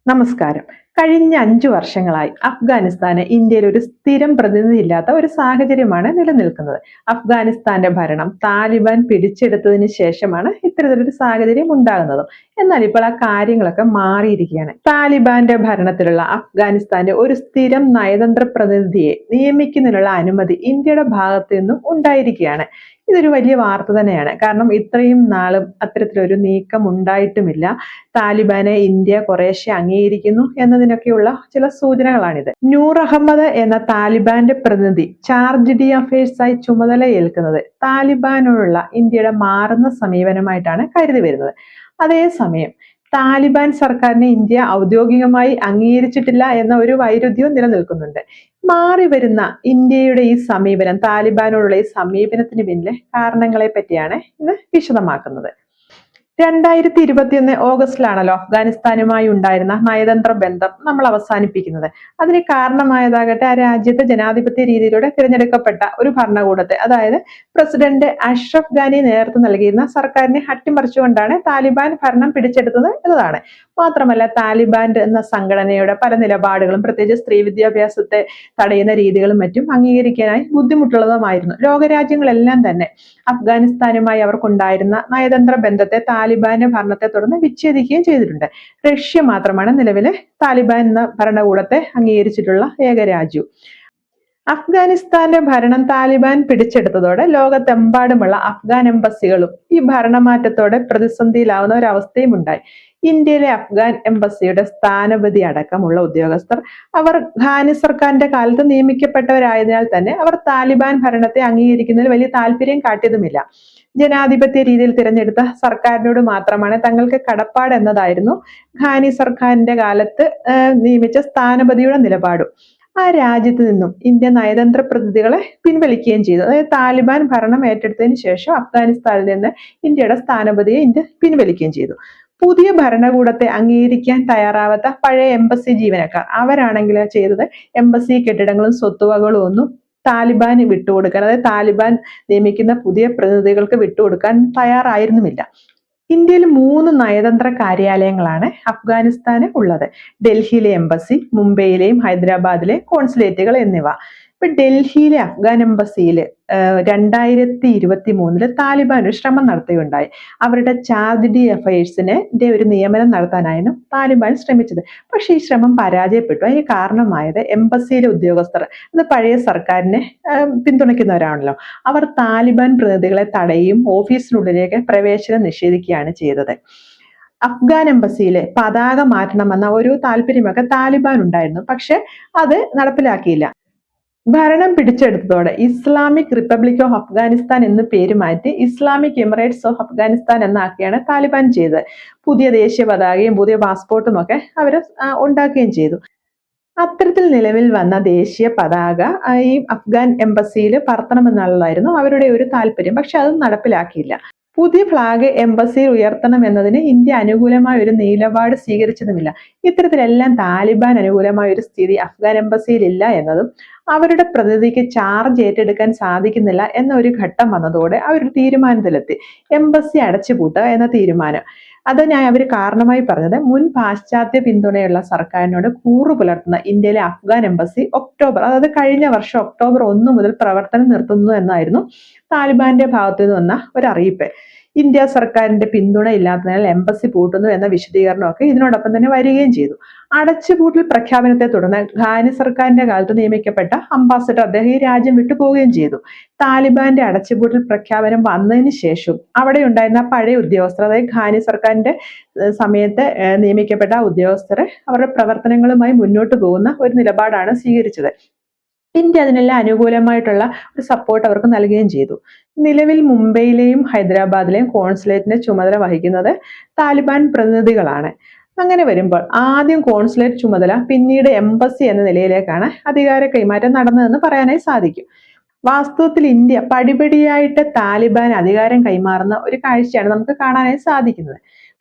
നമസ്കാരം. കഴിഞ്ഞ 5 വർഷങ്ങളായി അഫ്ഗാനിസ്ഥാന് ഇന്ത്യയിൽ ഒരു സ്ഥിരം പ്രതിനിധിയില്ലാത്ത ഒരു സാഹചര്യമാണ് നിലനിൽക്കുന്നത്. അഫ്ഗാനിസ്ഥാന്റെ ഭരണം താലിബാൻ പിടിച്ചെടുത്തതിന് ശേഷമാണ് ഇത്തരത്തിലൊരു സാഹചര്യം ഉണ്ടാകുന്നതും. എന്നാൽ ഇപ്പോൾ ആ കാര്യങ്ങളൊക്കെ മാറിയിരിക്കുകയാണ്. താലിബാന്റെ ഭരണത്തിലുള്ള അഫ്ഗാനിസ്ഥാന്റെ ഒരു സ്ഥിരം നയതന്ത്ര പ്രതിനിധിയെ നിയമിക്കുന്നതിനുള്ള അനുമതി ഇന്ത്യയുടെ ഭാഗത്തു നിന്നും ഉണ്ടായിരിക്കുകയാണ്. ഇതൊരു വലിയ വാർത്ത തന്നെയാണ്. കാരണം ഇത്രയും നാളും അത്തരത്തിലൊരു നീക്കം ഉണ്ടായിട്ടുമില്ല. താലിബാനെ ഇന്ത്യ കുറേശ്ശെ അംഗീകരിക്കുന്നു എന്നതിനൊക്കെയുള്ള ചില സൂചനകളാണിത്. നൂർ അഹമ്മദ് എന്ന താലിബാന്റെ പ്രതിനിധി ചാർജ് ഡി അഫയേഴ്സായി ചുമതലയേൽക്കുന്നത് താലിബാനോടുള്ള ഇന്ത്യയുടെ മാറുന്ന സമീപനമായിട്ടാണ് കരുതി വരുന്നത്. അതേസമയം താലിബാൻ സർക്കാരിനെ ഇന്ത്യ ഔദ്യോഗികമായി അംഗീകരിച്ചിട്ടില്ല എന്ന ഒരു വൈരുദ്ധ്യവും നിലനിൽക്കുന്നുണ്ട്. മാറി വരുന്ന ഇന്ത്യയുടെ ഈ സമീപനം, താലിബാനോടുള്ള ഈ സമീപനത്തിന് പിന്നിലെ കാരണങ്ങളെ പറ്റിയാണ് ഇന്ന് വിശദമാക്കുന്നത്. 2021 ഓഗസ്റ്റിലാണല്ലോ അഫ്ഗാനിസ്ഥാനുമായി ഉണ്ടായിരുന്ന നയതന്ത്ര ബന്ധം നമ്മൾ അവസാനിപ്പിക്കുന്നത്. അതിന് കാരണമായതാകട്ടെ ആ രാജ്യത്തെ ജനാധിപത്യ രീതിയിലൂടെ തിരഞ്ഞെടുക്കപ്പെട്ട ഒരു ഭരണകൂടത്തെ, അതായത് പ്രസിഡന്റ് അഷ്റഫ് ഖാനി നേതൃത്വം നൽകിയിരുന്ന സർക്കാരിനെ അട്ടിമറിച്ചുകൊണ്ടാണ് താലിബാൻ ഭരണം പിടിച്ചെടുത്തത് എന്നതാണ്. മാത്രമല്ല താലിബാൻ എന്ന സംഘടനയുടെ പല നിലപാടുകളും, പ്രത്യേകിച്ച് സ്ത്രീ വിദ്യാഭ്യാസത്തെ തടയുന്ന രീതികളും മറ്റും അംഗീകരിക്കാനായി ബുദ്ധിമുട്ടുള്ളതുമായിരുന്നു. ലോകരാജ്യങ്ങളെല്ലാം തന്നെ അഫ്ഗാനിസ്ഥാനുമായി അവർക്കുണ്ടായിരുന്ന നയതന്ത്ര ബന്ധത്തെ താലിബാന്റെ ഭരണത്തെ തുടർന്ന് വിച്ഛേദിക്കുകയും ചെയ്തിട്ടുണ്ട്. റഷ്യ മാത്രമാണ് നിലവിലെ താലിബാൻ എന്ന ഭരണകൂടത്തെ അംഗീകരിച്ചിട്ടുള്ള ഏക രാജ്യം. അഫ്ഗാനിസ്ഥാന്റെ ഭരണം താലിബാൻ പിടിച്ചെടുത്തതോടെ ലോകത്തെമ്പാടുമുള്ള അഫ്ഗാൻ എംബസികളും ഈ ഭരണമാറ്റത്തോടെ പ്രതിസന്ധിയിലാവുന്ന ഒരവസ്ഥയും ഉണ്ടായി. ഇന്ത്യയിലെ അഫ്ഗാൻ എംബസിയുടെ സ്ഥാനപതി അടക്കമുള്ള ഉദ്യോഗസ്ഥർ അവർ ഘാനി സർക്കാരിന്റെ കാലത്ത് നിയമിക്കപ്പെട്ടവരായതിനാൽ തന്നെ അവർ താലിബാൻ ഭരണത്തെ അംഗീകരിക്കുന്നതിൽ വലിയ താല്പര്യം കാട്ടിയതുമില്ല. ജനാധിപത്യ രീതിയിൽ തിരഞ്ഞെടുത്ത സർക്കാരിനോട് മാത്രമാണ് തങ്ങൾക്ക് കടപ്പാട് എന്നതായിരുന്നു ഘാനി സർക്കാരിന്റെ കാലത്ത് നിയമിച്ച സ്ഥാനപതിയുടെ നിലപാടും. ആ രാജ്യത്ത് നിന്നും ഇന്ത്യ നയതന്ത്ര പ്രതിനിധികളെ പിൻവലിക്കുകയും ചെയ്തു. അതായത് താലിബാൻ ഭരണം ഏറ്റെടുത്തതിന് ശേഷം അഫ്ഗാനിസ്ഥാനിൽ നിന്ന് ഇന്ത്യയുടെ സ്ഥാനപതിയെ ഇന്ത്യ പിൻവലിക്കുകയും ചെയ്തു. പുതിയ ഭരണകൂടത്തെ അംഗീകരിക്കാൻ തയ്യാറാവാത്ത പഴയ എംബസി ജീവനക്കാർ അവരാണെങ്കിൽ ചെയ്തത് എംബസി കെട്ടിടങ്ങളും സ്വത്തുവകകളും ഒന്നും താലിബാന് വിട്ടുകൊടുക്കാൻ, അതായത് താലിബാൻ നിയമിക്കുന്ന പുതിയ പ്രതിനിധികൾക്ക് വിട്ടുകൊടുക്കാൻ തയ്യാറായിരുന്നുമില്ല. ഇന്ത്യയിൽ 3 നയതന്ത്ര കാര്യാലയങ്ങളാണ് അഫ്ഗാനിസ്ഥാന് ഉള്ളത്. ഡൽഹിയിലെ എംബസി, മുംബൈയിലെയും ഹൈദരാബാദിലെ കോൺസുലേറ്റുകൾ എന്നിവ. ഇപ്പൊ ഡൽഹിയിലെ അഫ്ഗാൻ എംബസിയിൽ 2023 താലിബാൻ ഒരു ശ്രമം നടത്തുകയുണ്ടായി. അവരുടെ ചാർജ് ഡി അഫയേഴ്സിന്റെ ഒരു നിയമനം നടത്താനായിരുന്നു താലിബാൻ ശ്രമിച്ചത്. പക്ഷെ ഈ ശ്രമം പരാജയപ്പെട്ടു. അതിന് കാരണമായത് എംബസിയിലെ ഉദ്യോഗസ്ഥർ, അത് പഴയ സർക്കാരിനെ പിന്തുണയ്ക്കുന്നവരാണല്ലോ, അവർ താലിബാൻ പ്രതിനിധികളെ തടയുകയും ഓഫീസിനുള്ളിലേക്ക് പ്രവേശനം നിഷേധിക്കുകയാണ് ചെയ്തത്. അഫ്ഗാൻ എംബസിയിലെ പതാക മാറ്റണമെന്ന ഒരു താല്പര്യമൊക്കെ താലിബാൻ ഉണ്ടായിരുന്നു, പക്ഷെ അത് നടപ്പിലാക്കിയില്ല. ഭരണം പിടിച്ചെടുത്തതോടെ ഇസ്ലാമിക് റിപ്പബ്ലിക് ഓഫ് അഫ്ഗാനിസ്ഥാൻ എന്ന് പേര് മാറ്റി ഇസ്ലാമിക് എമിറേറ്റ്സ് ഓഫ് അഫ്ഗാനിസ്ഥാൻ എന്നാക്കിയാണ് താലിബാൻ ചെയ്തത്. പുതിയ ദേശീയ പതാകയും പുതിയ പാസ്പോർട്ടും ഒക്കെ അവർ ഉണ്ടാക്കുകയും ചെയ്തു. അത്തരത്തിൽ നിലവിൽ വന്ന ദേശീയ പതാക ഈ അഫ്ഗാൻ എംബസിയിൽ പറത്തണമെന്നുള്ളതായിരുന്നു അവരുടെ ഒരു താല്പര്യം. പക്ഷെ അത് നടപ്പിലാക്കിയില്ല. പുതിയ ഫ്ലാഗ് എംബസിയിൽ ഉയർത്തണം എന്നതിന് ഇന്ത്യ അനുകൂലമായ ഒരു നിലപാട് സ്വീകരിച്ചതുമില്ല. ഇത്തരത്തിലെല്ലാം താലിബാൻ അനുകൂലമായ ഒരു സ്ഥിതി അഫ്ഗാൻ എംബസിയിൽ ഇല്ല എന്നതും അവരുടെ പ്രതിനിധിക്ക് ചാർജ് ഏറ്റെടുക്കാൻ സാധിക്കുന്നില്ല എന്ന ഒരു ഘട്ടം വന്നതോടെ അവർ തീരുമാനത്തിലെത്തി. എംബസി അടച്ചുപൂട്ടുക എന്ന തീരുമാനം. അത് അവർ കാരണമായി പറഞ്ഞത് മുൻ പാശ്ചാത്യ പിന്തുണയുള്ള സർക്കാരിനോട് കൂറു പുലർത്തുന്ന ഇന്ത്യയിലെ അഫ്ഗാൻ എംബസി അതായത് കഴിഞ്ഞ വർഷം ഒക്ടോബർ 1 മുതൽ പ്രവർത്തനം നിർത്തുന്നു എന്നായിരുന്നു താലിബാന്റെ ഭാഗത്തു നിന്ന് വന്ന ഒരു അറിയിപ്പ്. ഇന്ത്യ സർക്കാരിന്റെ പിന്തുണ ഇല്ലാത്തതിനാൽ എംബസി പൂട്ടുന്നു എന്ന വിശദീകരണമൊക്കെ ഇതിനോടൊപ്പം തന്നെ വരികയും ചെയ്തു. അടച്ചുപൂട്ടൽ പ്രഖ്യാപനത്തെ തുടർന്ന് ഘാനി സർക്കാരിന്റെ കാലത്ത് നിയമിക്കപ്പെട്ട അംബാസഡർ അദ്ദേഹം ഈ രാജ്യം വിട്ടുപോവുകയും ചെയ്തു. താലിബാന്റെ അടച്ചുപൂട്ടൽ പ്രഖ്യാപനം വന്നതിന് ശേഷം അവിടെ ഉണ്ടായിരുന്ന പഴയ ഉദ്യോഗസ്ഥർ, അതായത് ഘാനി സർക്കാരിന്റെ സമയത്ത് നിയമിക്കപ്പെട്ട ഉദ്യോഗസ്ഥർ അവരുടെ പ്രവർത്തനങ്ങളുമായി മുന്നോട്ട് പോകുന്ന ഒരു നിലപാടാണ് സ്വീകരിച്ചത്. ഇന്ത്യ അതിനെല്ലാം അനുകൂലമായിട്ടുള്ള ഒരു സപ്പോർട്ട് അവർക്ക് നൽകുകയും ചെയ്തു. നിലവിൽ മുംബൈയിലെയും ഹൈദരാബാദിലെയും കോൺസുലേറ്റിന്റെ ചുമതല വഹിക്കുന്നത് താലിബാൻ പ്രതിനിധികളാണ്. അങ്ങനെ വരുമ്പോൾ ആദ്യം കോൺസുലേറ്റ് ചുമതല, പിന്നീട് എംബസി എന്ന നിലയിലേക്കാണ് അധികാര കൈമാറ്റം നടന്നതെന്ന് പറയാനായി സാധിക്കും. വാസ്തവത്തിൽ ഇന്ത്യ പടിപടിയായിട്ട് താലിബാൻ അധികാരം കൈമാറുന്ന ഒരു കാഴ്ചയാണ് നമുക്ക് കാണാനായി സാധിക്കുന്നത്.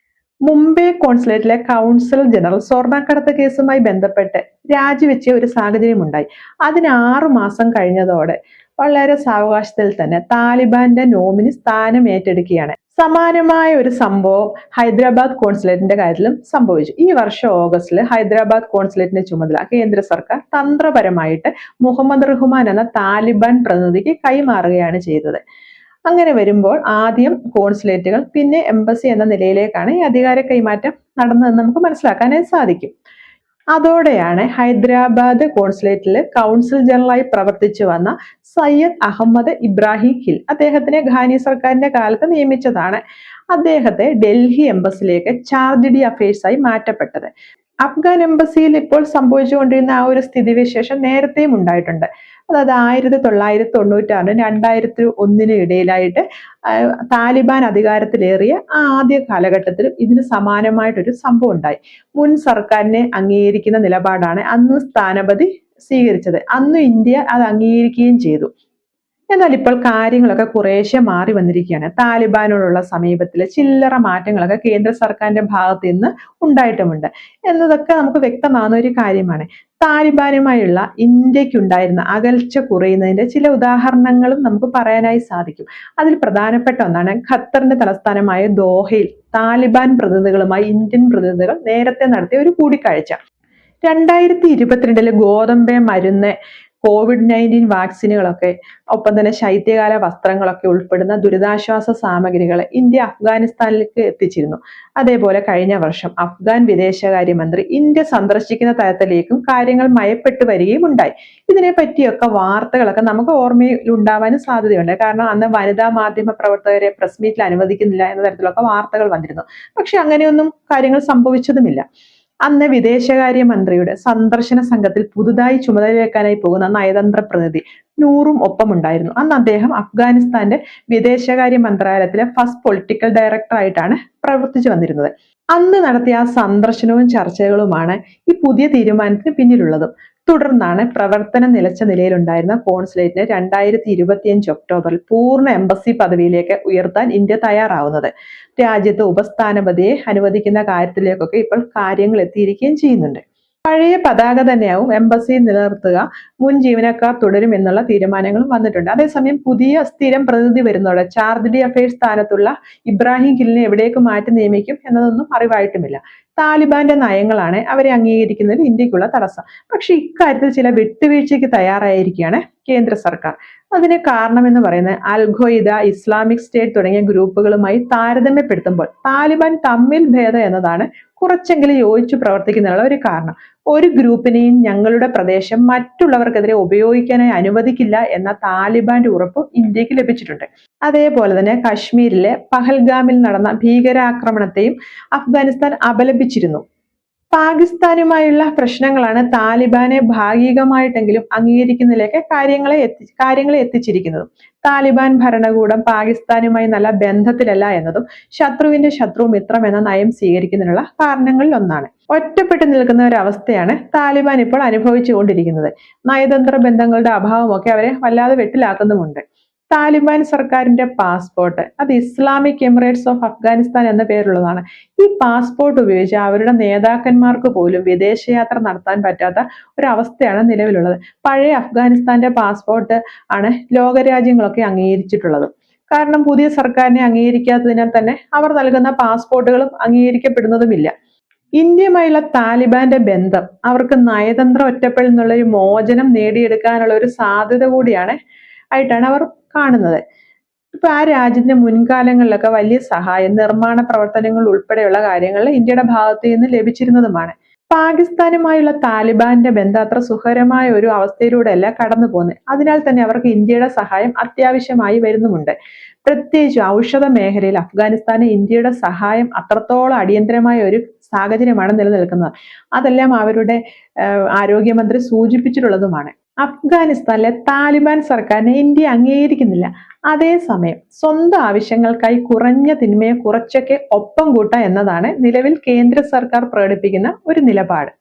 മുംബൈ കോൺസുലേറ്റിലെ കൗൺസിൽ ജനറൽ സ്വർണ്ണക്കടത്ത് കേസുമായി ബന്ധപ്പെട്ട് രാജിവെച്ച ഒരു സാഹചര്യം ഉണ്ടായി. അതിന് 6 മാസം കഴിഞ്ഞതോടെ വളരെ സാവകാശത്തിൽ തന്നെ താലിബാന്റെ നോമിനി സ്ഥാനം ഏറ്റെടുക്കുകയാണ്. സമാനമായ ഒരു സംഭവം ഹൈദരാബാദ് കോൺസുലേറ്റിന്റെ കാര്യത്തിലും സംഭവിച്ചു. ഈ വർഷം ഓഗസ്റ്റിൽ ഹൈദരാബാദ് കോൺസുലേറ്റിന്റെ ചുമതല കേന്ദ്ര സർക്കാർ തന്ത്രപരമായിട്ട് മുഹമ്മദ് റഹ്മാൻ എന്ന താലിബാൻ പ്രതിനിധിക്ക് കൈമാറുകയാണ് ചെയ്തത്. അങ്ങനെ വരുമ്പോൾ ആദ്യം കോൺസുലേറ്റുകൾ പിന്നെ എംബസി എന്ന നിലയിലേക്കാണ് ഈ അധികാര കൈമാറ്റം നടന്നതെന്ന് നമുക്ക് മനസ്സിലാക്കാനായി സാധിക്കും. അതോടെയാണ് ഹൈദരാബാദ് കോൺസുലേറ്റിൽ കൗൺസിൽ ജനറലായി പ്രവർത്തിച്ചു വന്ന സയ്യദ് അഹമ്മദ് ഇബ്രാഹിം ഹിൽ, അദ്ദേഹത്തിനെ ഘാനി സർക്കാരിന്റെ കാലത്ത് നിയമിച്ചതാണ്. അദ്ദേഹത്തെ ഡൽഹി എംബസിയിലേക്ക് ചാർജ് ഡി അഫയേഴ്സായി മാറ്റപ്പെട്ടത്. അഫ്ഗാൻ എംബസിയിൽ ഇപ്പോൾ സംഭവിച്ചുകൊണ്ടിരുന്ന ആ ഒരു സ്ഥിതിവിശേഷം നേരത്തെയും ഉണ്ടായിട്ടുണ്ട്. അതായത് 1996 2001 ഇടയിലായിട്ട് താലിബാൻ അധികാരത്തിലേറിയ ആ ആദ്യ കാലഘട്ടത്തിൽ ഇതിന് സമാനമായിട്ടൊരു സംഭവം ഉണ്ടായി. മുൻ സർക്കാരിനെ അംഗീകരിക്കുന്ന നിലപാടാണ് അന്ന് സ്ഥാനപതി സ്വീകരിച്ചത്. അന്ന് ഇന്ത്യ അത് അംഗീകരിക്കുകയും ചെയ്തു. എന്നാൽ ഇപ്പോൾ കാര്യങ്ങളൊക്കെ കുറേശ്ശെ മാറി വന്നിരിക്കുകയാണ്. താലിബാനോടുള്ള സമീപത്തിൽ ചില്ലറ മാറ്റങ്ങളൊക്കെ കേന്ദ്ര സർക്കാരിന്റെ ഭാഗത്ത് നിന്ന് ഉണ്ടായിട്ടുമുണ്ട് എന്നതൊക്കെ നമുക്ക് വ്യക്തമാകുന്ന ഒരു കാര്യമാണ്. താലിബാനുമായുള്ള ഇന്ത്യക്കുണ്ടായിരുന്ന അകൽച്ച കുറയുന്നതിന്റെ ചില ഉദാഹരണങ്ങളും നമുക്ക് പറയാനായി സാധിക്കും. അതിൽ പ്രധാനപ്പെട്ട ഒന്നാണ് ഖത്തറിന്റെ തലസ്ഥാനമായ ദോഹയിൽ താലിബാൻ പ്രതിനിധികളുമായി ഇന്ത്യൻ പ്രതിനിധികൾ നേരത്തെ നടത്തിയ ഒരു കൂടിക്കാഴ്ച. 2022 ഗോതമ്പ്, മരുന്ന്, COVID-19 വാക്സിനുകളൊക്കെ, ഒപ്പം തന്നെ ശൈത്യകാല വസ്ത്രങ്ങളൊക്കെ ഉൾപ്പെടുന്ന ദുരിതാശ്വാസ സാമഗ്രികൾ ഇന്ത്യ അഫ്ഗാനിസ്ഥാനിലേക്ക് എത്തിച്ചിരുന്നു. അതേപോലെ കഴിഞ്ഞ വർഷം അഫ്ഗാൻ വിദേശകാര്യമന്ത്രി ഇന്ത്യ സന്ദർശിക്കുന്ന തരത്തിലേക്കും കാര്യങ്ങൾ മയപ്പെട്ടു വരികയും ഉണ്ടായി. ഇതിനെ പറ്റിയൊക്കെ വാർത്തകളൊക്കെ നമുക്ക് ഓർമ്മയിൽ ഉണ്ടാവാനും സാധ്യതയുണ്ട്. കാരണം അന്ന് വനിതാ മാധ്യമ പ്രവർത്തകരെ പ്രസ് മീറ്റിൽ അനുവദിക്കുന്നില്ല എന്ന തരത്തിലൊക്കെ വാർത്തകൾ വന്നിരുന്നു. പക്ഷെ അങ്ങനെയൊന്നും കാര്യങ്ങൾ സംഭവിച്ചതുമില്ല. അന്ന് വിദേശകാര്യമന്ത്രിയുടെ സന്ദർശന സംഘത്തിൽ പുതുതായി ചുമതലയേൽക്കാനായി പോകുന്ന നയതന്ത്ര പ്രതിനിധി നൂറും ഒപ്പമുണ്ടായിരുന്നു. അന്ന് അദ്ദേഹം അഫ്ഗാനിസ്ഥാന്റെ വിദേശകാര്യ മന്ത്രാലയത്തിലെ ഫസ്റ്റ് പൊളിറ്റിക്കൽ ഡയറക്ടർ ആയിട്ടാണ് പ്രവർത്തിച്ചു വന്നിരുന്നത്. അന്ന് നടത്തിയ ആ സന്ദർശനവും ചർച്ചകളുമാണ് ഈ പുതിയ തീരുമാനത്തിന് പിന്നിലുള്ളതും. തുടർന്നാണ് പ്രവർത്തനം നിലച്ച നിലയിലുണ്ടായിരുന്ന കോൺസുലേറ്റിനെ 2025 ഒക്ടോബറിൽ പൂർണ്ണ എംബസി പദവിയിലേക്ക് ഉയർത്താൻ ഇന്ത്യ തയ്യാറാവുന്നത്. രാജ്യത്ത് ഉപസ്ഥാനപതിയെ അനുവദിക്കുന്ന കാര്യത്തിലേക്കൊക്കെ ഇപ്പോൾ കാര്യങ്ങൾ എത്തിയിരിക്കുകയും ചെയ്യുന്നുണ്ട്. പഴയ പതാക തന്നെയാവും എംബസിയിൽ നിലനിർത്തുക, മുൻ ജീവനക്കാർ തുടരും എന്നുള്ള തീരുമാനങ്ങളും വന്നിട്ടുണ്ട്. അതേസമയം പുതിയ സ്ഥിരം പ്രതിനിധി വരുന്നതോടെ ചാർജ് ഡി അഫയേഴ്സ് സ്ഥാനത്തുള്ള ഇബ്രാഹിം ഹിലിനെ എവിടേക്ക് മാറ്റി നിയമിക്കും എന്നതൊന്നും അറിവായിട്ടുമില്ല. താലിബാന്റെ നയങ്ങളാണ് അവരെ അംഗീകരിക്കുന്നതിൽ ഇന്ത്യക്കുള്ള തടസ്സം. പക്ഷെ ഇക്കാര്യത്തിൽ ചില വിട്ടുവീഴ്ചയ്ക്ക് തയ്യാറായിരിക്കുകയാണ് കേന്ദ്ര സർക്കാർ. അതിന് കാരണമെന്ന് പറയുന്നത് അൽ ഖ്വയ്ദ, ഇസ്ലാമിക് സ്റ്റേറ്റ് തുടങ്ങിയ ഗ്രൂപ്പുകളുമായി താരതമ്യപ്പെടുത്തുമ്പോൾ താലിബാൻ തമ്മിൽ ഭേദം എന്നതാണ് കുറച്ചെങ്കിലും യോജിച്ചു പ്രവർത്തിക്കുന്നതിനുള്ള ഒരു കാരണം. ഒരു ഗ്രൂപ്പിനെയും ഞങ്ങളുടെ പ്രദേശം മറ്റുള്ളവർക്കെതിരെ ഉപയോഗിക്കാനായി അനുവദിക്കില്ല എന്ന താലിബാന്റെ ഉറപ്പും ഇന്ത്യക്ക് ലഭിച്ചിട്ടുണ്ട്. അതേപോലെ തന്നെ കശ്മീരിലെ പഹൽഗാമിൽ നടന്ന ഭീകരാക്രമണത്തെയും അഫ്ഗാനിസ്ഥാൻ അപലപിച്ചിരുന്നു. പാകിസ്ഥാനുമായുള്ള പ്രശ്നങ്ങളാണ് താലിബാനെ ഭാഗികമായിട്ടെങ്കിലും അംഗീകരിക്കുന്നതിലേക്ക് കാര്യങ്ങളെ എത്തിച്ചിരിക്കുന്നത്. താലിബാൻ ഭരണകൂടം പാകിസ്ഥാനുമായി നല്ല ബന്ധത്തിലല്ല എന്നതും ശത്രുവിന്റെ ശത്രു മിത്രം എന്ന നയം സ്വീകരിക്കുന്നതിനുള്ള കാരണങ്ങളിൽ ഒന്നാണ്. ഒറ്റപ്പെട്ടു നിൽക്കുന്ന ഒരു അവസ്ഥയാണ് താലിബാൻ ഇപ്പോൾ അനുഭവിച്ചുകൊണ്ടിരിക്കുന്നത്. നയതന്ത്ര ബന്ധങ്ങളുടെ അഭാവമൊക്കെ അവരെ വല്ലാതെ വെട്ടിലാക്കുന്നുമുണ്ട്. താലിബാൻ സർക്കാരിന്റെ പാസ്പോർട്ട് അത് ഇസ്ലാമിക് എമിറേറ്റ്സ് ഓഫ് അഫ്ഗാനിസ്ഥാൻ എന്ന പേരുള്ളതാണ്. ഈ പാസ്പോർട്ട് ഉപയോഗിച്ച് അവരുടെ നേതാക്കന്മാർക്ക് പോലും വിദേശയാത്ര നടത്താൻ പറ്റാത്ത ഒരു അവസ്ഥയാണ് നിലവിലുള്ളത്. പഴയ അഫ്ഗാനിസ്ഥാന്റെ പാസ്പോർട്ട് ആണ് ലോകരാജ്യങ്ങളൊക്കെ അംഗീകരിച്ചിട്ടുള്ളത്. കാരണം പുതിയ സർക്കാരിനെ അംഗീകരിക്കാത്തതിനാൽ തന്നെ അവർ നൽകുന്ന പാസ്പോർട്ടുകളും അംഗീകരിക്കപ്പെടുന്നതുമില്ല. ഇന്ത്യയുമായുള്ള താലിബാന്റെ ബന്ധം അവർക്ക് നയതന്ത്ര ഒറ്റപ്പെടൽ എന്നുള്ള ഒരു മോചനം നേടിയെടുക്കാനുള്ള ഒരു സാധ്യത കൂടിയാണ് ആയിട്ടാണ് അവർ കാണുന്നത്. ഇപ്പൊ ആ രാജ്യത്തിന്റെ മുൻകാലങ്ങളിലൊക്കെ വലിയ സഹായം, നിർമ്മാണ പ്രവർത്തനങ്ങൾ ഉൾപ്പെടെയുള്ള കാര്യങ്ങളിൽ ഇന്ത്യയുടെ ഭാഗത്തു നിന്ന് ലഭിച്ചിരുന്നതുമാണ്. പാകിസ്ഥാനുമായുള്ള താലിബാന്റെ ബന്ധം അത്ര സുഖകരമായ ഒരു അവസ്ഥയിലൂടെയല്ല കടന്നു പോകുന്നത്. അതിനാൽ തന്നെ അവർക്ക് ഇന്ത്യയുടെ സഹായം അത്യാവശ്യമായി വരുന്നുമുണ്ട്. പ്രത്യേകിച്ച് ഔഷധ മേഖലയിൽ അഫ്ഗാനിസ്ഥാന് ഇന്ത്യയുടെ സഹായം അത്രത്തോളം അടിയന്തരമായ ഒരു സാഹചര്യമാണ് നിലനിൽക്കുന്നത്. അതെല്ലാം അവരുടെ ആരോഗ്യമന്ത്രി സൂചിപ്പിച്ചിട്ടുള്ളതുമാണ്. അഫ്ഗാനിസ്ഥാനിലെ താലിബാൻ സർക്കാരിനെ ഇന്ത്യ അംഗീകരിക്കുന്നില്ല. അതേസമയം സ്വന്തം ആവശ്യങ്ങൾക്കായി കുറഞ്ഞ തിന്മയെ കുറച്ചൊക്കെ ഒപ്പം കൂട്ടുക എന്നതാണ് നിലവിൽ കേന്ദ്ര സർക്കാർ പ്രകടിപ്പിക്കുന്ന ഒരു നിലപാട്.